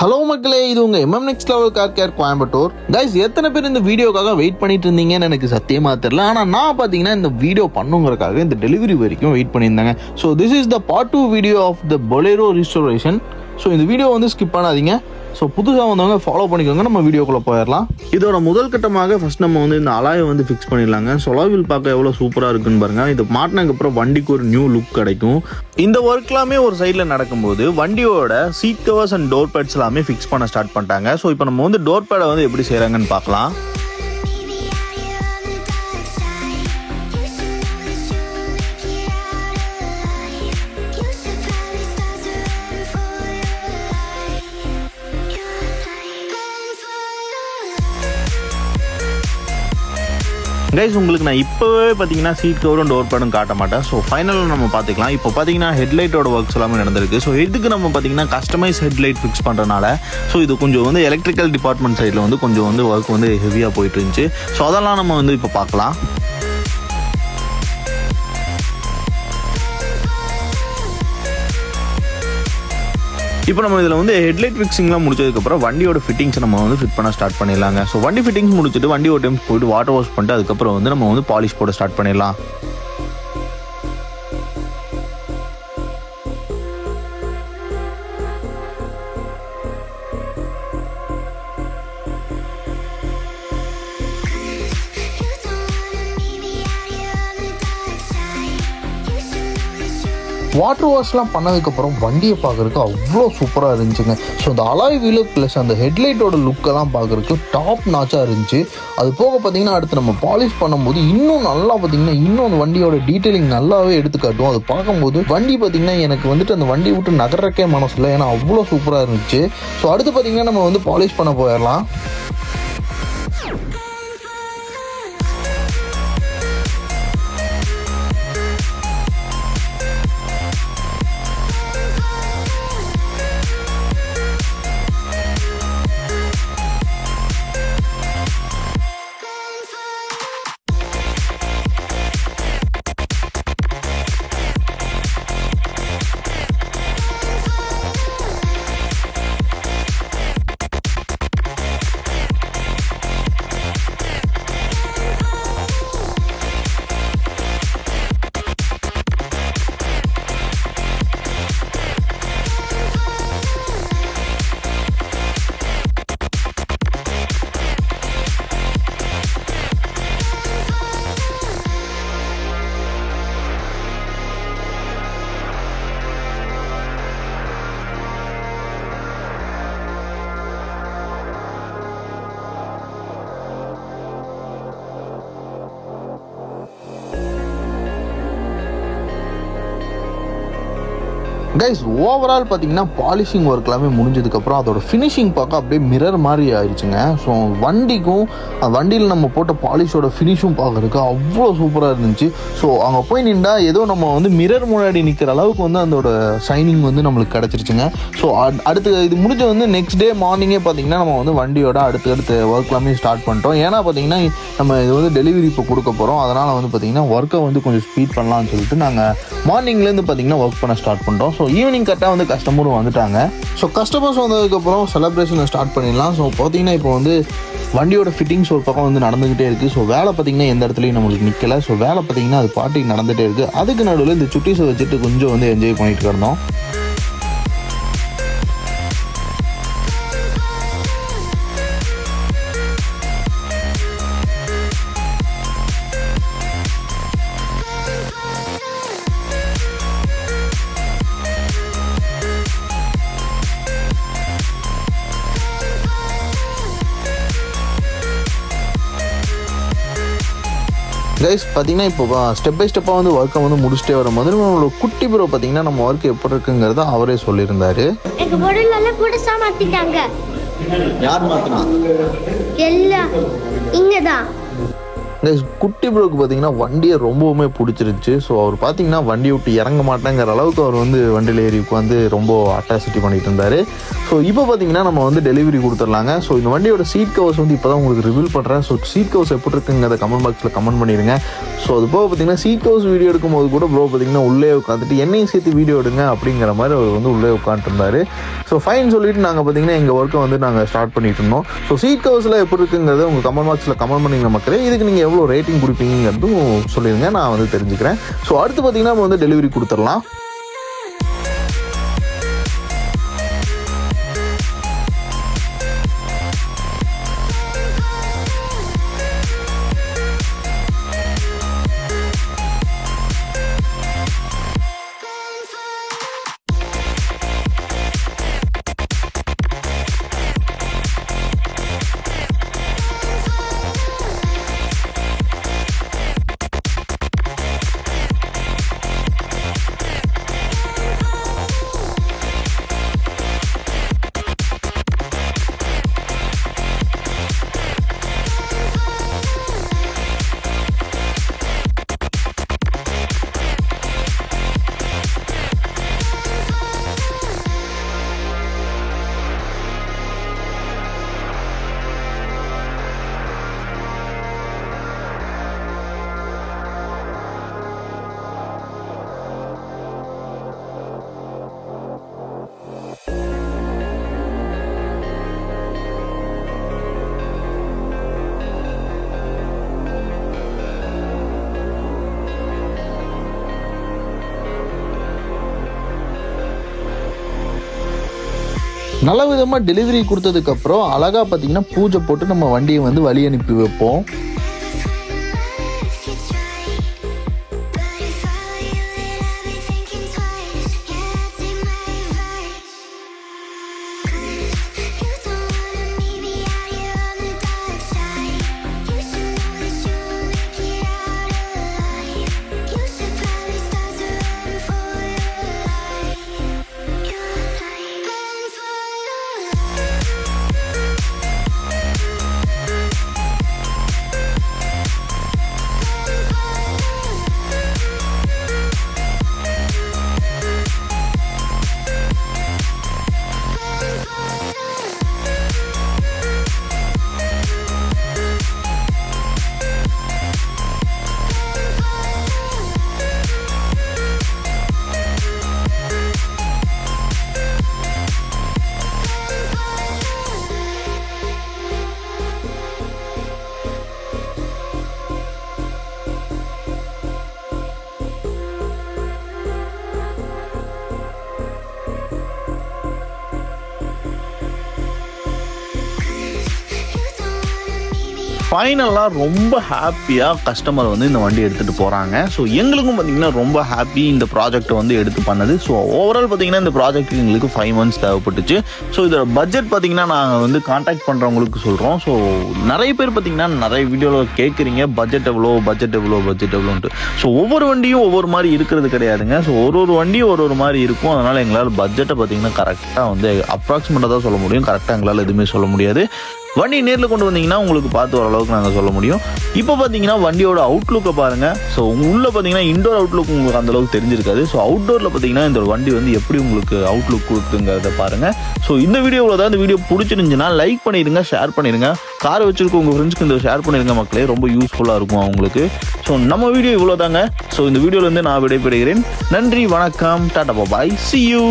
Hello மக்களே, இது உங்க next level car care Coimbatore. Guys, எத்தனை பேர் இந்த வீடியோக்காக வெயிட் பண்ணிட்டு இருந்தீங்கன்னு எனக்கு சத்தியமா தெரியல. ஆனால் நான் பார்த்தீங்கன்னா இந்த வீடியோ பண்ணுங்கிறதுக்காக இந்த டெலிவரி வரைக்கும் வெயிட் பண்ணியிருந்தாங்க. So this is the part 2 video of the Bolero restoration. So இந்த வீடியோ வந்து ஸ்கிப் பண்ணாதீங்க. ஸோ புதுசாக வந்தவங்க ஃபாலோ பண்ணிக்கோங்க. நம்ம வீடியோக்குள்ளே போயிடலாம். இதோட முதல் கட்டமாக ஃபர்ஸ்ட் நம்ம வந்து இந்த அலாயை வந்து ஃபிக்ஸ் பண்ணிடலாங்க. ஸோ அலாவில் பார்க்க எவ்வளோ சூப்பராக இருக்குன்னு பாருங்க. இது மாட்டினதுக்கப்புறம் வண்டிக்கு ஒரு நியூ லுக் கிடைக்கும். இந்த ஒர்க்லாமே ஒரு சைடில் நடக்கும்போது வண்டியோட seat covers and door pads எல்லாமே ஃபிக்ஸ் பண்ண ஸ்டார்ட் பண்ணிட்டாங்க. ஸோ இப்போ நம்ம வந்து டோர் பேடை வந்து எப்படி செய்கிறாங்கன்னு பார்க்கலாம். கைஸ், உங்களுக்கு நான் இப்போவே பார்த்தீங்கன்னா சீட் கவரும் டோர் பேடும் காட்ட மாட்டேன். ஸோ ஃபைனலாக நம்ம பார்த்துக்கலாம். இப்போ பார்த்தீங்கன்னா ஹெட்லைட்டோட ஒர்க்ஸ் எல்லாமே நடந்திருக்கு. ஸோ இதுக்கு நம்ம பார்த்தீங்கன்னா கஸ்டமைஸ் ஹெட்லைட் ஃபிக்ஸ் பண்ணுறதுனால ஸோ இது கொஞ்சம் வந்து எலக்ட்ரிக்கல் டிபார்ட்மெண்ட் சைடில் வந்து கொஞ்சம் வந்து ஒர்க் வந்து ஹெவியாக போயிட்டு இருந்துச்சு. ஸோ அதெல்லாம் நம்ம வந்து இப்போ பார்க்கலாம். இப்போ நம்ம இதில் வந்து ஹெட்லைட் ஃபிக்ஸிங்லாம் முடிச்சதுக்கப்புறம் வண்டியோட ஃபிட்டிங்ஸ் நம்ம வந்து ஃபிட் பண்ண ஸ்டார்ட் பண்ணிடலாங்க. ஸோ வண்டி ஃபிட்டிங்ஸ் முடிச்சுட்டு வண்டி ஒரு டைம் போயிட்டு வாட்டர் வாஷ் பண்ணிட்டு அதுக்கப்புறம் வந்து நம்ம வந்து பாலிஷ் போட ஸ்டார்ட் பண்ணிடலாம். வாட்டர் வாஷ்லாம் பண்ணதுக்கப்புறம் வண்டியை பார்க்குறதுக்கு அவ்வளோ சூப்பராக இருந்துச்சுங்க. ஸோ அந்த அலாய் வீலு ப்ளஸ் அந்த ஹெட்லைட்டோட லுக்கெல்லாம் பார்க்குறதுக்கு டாப் நாச்சாக இருந்துச்சு. அது போக பார்த்தீங்கன்னா அடுத்து நம்ம பாலிஷ் பண்ணும்போது இன்னும் நல்லா பார்த்தீங்கன்னா இன்னும் அந்த வண்டியோட டீட்டெயிலிங் நல்லாவே எடுத்துக்காட்டும். அது பார்க்கும்போது வண்டி பார்த்தீங்கன்னா எனக்கு வந்துட்டு அந்த வண்டி விட்டு நகர்றக்கே மனசில்லை, ஏன்னா அவ்வளோ சூப்பராக இருந்துச்சு. ஸோ அடுத்து பார்த்தீங்கன்னா நம்ம வந்து பாலிஷ் பண்ண போயிடலாம். கைஸ், ஓவரால் பார்த்தீங்கன்னா பாலிஷிங் ஒர்க் எல்லாமே முடிஞ்சதுக்கப்புறம் அதோட ஃபினிஷிங் பார்க்க அப்படியே மிரர் மாதிரி ஆயிடுச்சுங்க. ஸோ வண்டிக்கும் வண்டியில் நம்ம போட்ட பாலிஷோட ஃபினிஷும் பார்க்குறதுக்கு அவ்வளோ சூப்பராக இருந்துச்சு. ஸோ அங்கே போய் நின்றா ஏதோ நம்ம வந்து மிரர் முன்னாடி நிற்கிற அளவுக்கு வந்து அதோட ஷைனிங் வந்து நம்மளுக்கு கிடச்சிருச்சுங்க. ஸோ அடுத்து இது முடிஞ்ச வந்து நெக்ஸ்ட் டே மார்னிங்கே பார்த்தீங்கன்னா நம்ம வந்து வண்டியோட அடுத்து ஒர்க் எல்லாமே ஸ்டார்ட் பண்ணிட்டோம். ஏன்னா பார்த்தீங்கன்னா நம்ம இது வந்து டெலிவரி இப்போ கொடுக்க போகிறோம். அதனால் வந்து பார்த்தீங்கன்னா ஒர்க்கை வந்து கொஞ்சம் ஸ்பீட் பண்ணலாம்னு சொல்லிட்டு நாங்கள் மார்னிங்லேருந்து பார்த்தீங்கன்னா ஒர்க் பண்ண ஸ்டார்ட் பண்ணிட்டோம். ஸோ ஈவினிங் கரெக்டாக வந்து கஸ்டமரும் வந்துட்டாங்க. ஸோ கஸ்டமர்ஸ் வந்ததுக்கப்புறம் செலிப்ரேஷனை ஸ்டார்ட் பண்ணிடலாம். ஸோ பார்த்தீங்கன்னா இப்போ வந்து வண்டியோட ஃபிட்டிங்ஸ் ஒரு பக்கம் வந்து நடந்துகிட்டே இருக்குது. ஸோ வேலை பார்த்தீங்கன்னா எந்த இடத்துலையும் நம்மளுக்கு நிற்கலை. ஸோ வேலை பார்த்தீங்கன்னா அது பாட்டுக்கு நடந்துகிட்டே இருக்குது. அதுக்கு நடுவில் இந்த சுட்டீஸை வச்சுட்டு கொஞ்சம் வந்து என்ஜாய் பண்ணிட்டு இருந்தோம். கைஸ், பார்த்தீங்கன்னா இப்போ ஸ்டெப் பை ஸ்டெப்பாக வந்து ஒர்க்கை வந்து முடிச்சுட்டே வரும்போது நம்மளோட குட்டி ப்ரோ பார்த்தீங்கன்னா நம்ம ஒர்க் எப்படி இருக்குங்கிறத அவரே சொல்லியிருந்தாரு. யார் மாற்றினா? எல்லாம் இங்கே தான் கைஸ் குட்டி ப்ரோக்கு பார்த்தீங்கன்னா வண்டியை ரொம்பவுமே பிடிச்சிருந்துச்சு. ஸோ அவர் பார்த்தீங்கன்னா வண்டியை விட்டு இறங்க மாட்டேங்கிற அளவுக்கு அவர் வந்து வண்டியில் ஏறி உட்காந்து ரொம்ப அட்டாசிட்டி பண்ணிட்டு இருந்தார். ஸோ இப்போ பார்த்தீங்கன்னா நம்ம வந்து டெலிவரி கொடுத்துடலாங்க. ஸோ இந்த வண்டியோட சீட் கவர்ஸ் வந்து இப்போ தான் உங்களுக்கு ரிவீல் பண்ணுறேன். ஸோ சீட் கவர்ஸ் எப்படி இருக்குங்கிறத கமெண்ட் பாக்ஸில் கமெண்ட் பண்ணிடுங்க. ஸோ அது போக பார்த்தீங்கன்னா சீட் கவர்ஸ் வீடியோ எடுக்கும்போது கூட ப்ரோ பார்த்தீங்கன்னா உள்ளே உட்காந்துட்டு என்னையும் சேர்த்து வீடியோ எடுங்க அப்படிங்கிற மாதிரி அவர் வந்து உள்ளே உட்காந்துருந்தார். ஸோ ஃபைன் சொல்லிட்டு நாங்கள் பார்த்தீங்கன்னா எங்கள் ஒர்க்கை வந்து நாங்கள் ஸ்டார்ட் பண்ணிட்டு இருந்தோம். ஸோ சீட் கவர்ஸில் எப்படி இருக்குங்கிறத உங்கள் கமெண்ட் பாக்ஸில் கமெண்ட் பண்ணிங்க மக்களே. இதுக்கு நீங்கள் எவ்வளோ ரேட்டிங் கொடுப்பீங்கிறதும் சொல்லிடுங்க, நான் வந்து தெரிஞ்சுக்கிறேன். ஸோ அடுத்து பார்த்தீங்கன்னா நம்ம வந்து டெலிவரி கொடுத்துடலாம். நல்ல விதமாக டெலிவரி கொடுத்ததுக்கப்புறம் அழகாக பார்த்தீங்கன்னா பூஜை போட்டு நம்ம வண்டியை வந்து வழி அனுப்பி வைப்போம். ஃபைனலாக ரொம்ப ஹாப்பியாக கஸ்டமர் வந்து இந்த வண்டி எடுத்துகிட்டு போகிறாங்க. ஸோ எங்களுக்கும் பார்த்திங்கன்னா ரொம்ப ஹாப்பி இந்த ப்ராஜெக்ட் வந்து எடுத்து பண்ணது. ஸோ ஓவரால் பார்த்திங்கன்னா இந்த ப்ராஜெக்ட் எங்களுக்கு 5 months தேவைப்பட்டுச்சு. ஸோ இதோட பட்ஜெட் பார்த்திங்கன்னா நாங்கள் வந்து கான்டாக்ட் பண்ணுறவங்களுக்கு சொல்கிறோம். ஸோ நிறைய பேர் பார்த்திங்கன்னா நிறைய வீடியோவில் கேட்குறீங்க பட்ஜெட் எவ்வளோன்ட்டு. ஸோ ஒவ்வொரு வண்டியும் ஒவ்வொரு மாதிரி இருக்கிறது கிடையாதுங்க. ஸோ ஒரு வண்டியும் ஒரு மாதிரி இருக்கும். அதனால் எங்களால் பட்ஜெட்டை பார்த்திங்கன்னா கரெக்டாக வந்து அப்ராக்சிமேட்டாக தான் சொல்ல முடியும். கரெக்டாக எங்களால் எதுவுமே சொல்ல முடியாது. வண்டி நேரில் கொண்டு வந்தீங்கன்னா உங்களுக்கு பார்த்து ஓரளவுக்கு நாங்கள் சொல்ல முடியும். இப்போ பார்த்தீங்கன்னா வண்டியோட அவுட்லுக்கை பாருங்கள். ஸோ உள்ளே பார்த்தீங்கன்னா இன்டோர் அவுட்லுக் உங்களுக்கு அந்தளவுக்கு தெரிஞ்சிருக்காது. ஸோ அவுட்டோரில் பார்த்தீங்கன்னா இந்த வண்டி வந்து எப்படி உங்களுக்கு அவுட்லுக் கொடுக்குங்கிறத பாருங்கள். ஸோ இந்த வீடியோவில் தான் இந்த வீடியோ பிடிச்சிருந்துச்சுன்னா லைக் பண்ணிடுங்க, ஷேர் பண்ணிடுங்க. கார் வச்சுருக்க உங்கள் ஃப்ரெண்ட்ஸ்க்கு இந்த ஷேர் பண்ணிடுங்க மக்களே, ரொம்ப யூஸ்ஃபுல்லாக இருக்கும் அவங்களுக்கு. ஸோ நம்ம வீடியோ இவ்வளோ தாங்க. ஸோ இந்த வீடியோலேருந்து நான் விடைபெறுகிறேன். நன்றி, வணக்கம், டாடா, பாய், see you.